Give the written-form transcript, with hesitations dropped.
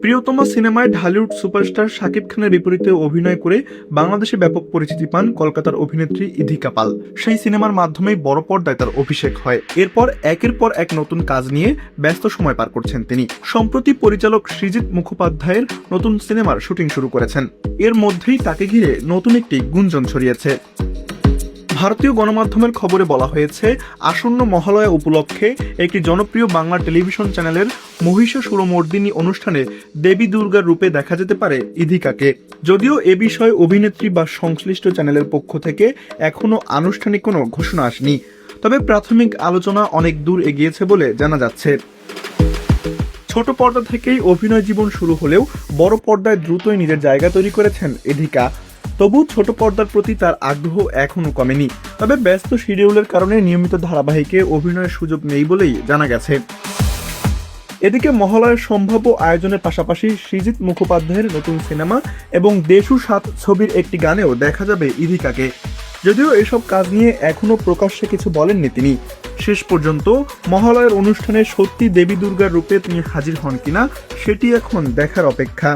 প্রিয়তমা সিনেমায় ঢালিউড সুপারস্টার শাকিব খানের বিপরীতে অভিনয় করে বাংলাদেশে ব্যাপক পরিচিতি পান কলকাতার অভিনেত্রী ইধিকা পাল। সেই সিনেমার মাধ্যমেই বড় পর্দায় তার অভিষেক হয়। এরপর একের পর এক নতুন কাজ নিয়ে ব্যস্ত সময় পার করছেন তিনি। সম্প্রতি পরিচালক সৃজিত মুখোপাধ্যায়ের নতুন সিনেমার শুটিং শুরু করেছেন। এর মধ্যেই তাকে ঘিরে নতুন একটি গুঞ্জন ছড়িয়েছে। ভারতীয় গণমাধ্যমের খবরে বলা হয়েছে, আসন্ন মহালয়া উপলক্ষে একটি জনপ্রিয় বাংলা টেলিভিশন চ্যানেলের মহিষাসুরমর্দিনী অনুষ্ঠানে দেবী দুর্গার রূপে দেখা যেতে পারে ইধিকাকে। যদিও এ বিষয়ে অভিনেত্রী বা সংশ্লিষ্ট চ্যানেলের পক্ষ থেকে এখনও আনুষ্ঠানিক কোনো ঘোষণা আসেনি, তবে প্রাথমিক আলোচনা অনেক দূর এগিয়েছে বলে জানা যাচ্ছে। ছোট পর্দা থেকেই অভিনয় জীবন শুরু হলেও বড় পর্দায় দ্রুতই নিজের জায়গা তৈরি করেছেন ইধিকা। তবু ছোট পর্দার প্রতি তার আগ্রহ এখনও কমেনি। তবে ব্যস্ত শিডিউলের কারণে নিয়মিত ধারাবাহিকে অভিনয়ের সুযোগ নেই বলেই জানা গেছে। এদিকে মহালয়ার সম্ভাব্য আয়োজনের পাশাপাশি সৃজিত মুখোপাধ্যায়ের নতুন সিনেমা এবং দেশু ৭ ছবির একটি গানেও দেখা যাবে ইধিকাকে। যদিও এসব কাজ নিয়ে এখনও প্রকাশ্যে কিছু বলেননি তিনি। শেষ পর্যন্ত মহালয়ার অনুষ্ঠানে সত্যি দেবী দুর্গার রূপে তিনি হাজির হন কিনা সেটি এখন দেখার অপেক্ষা।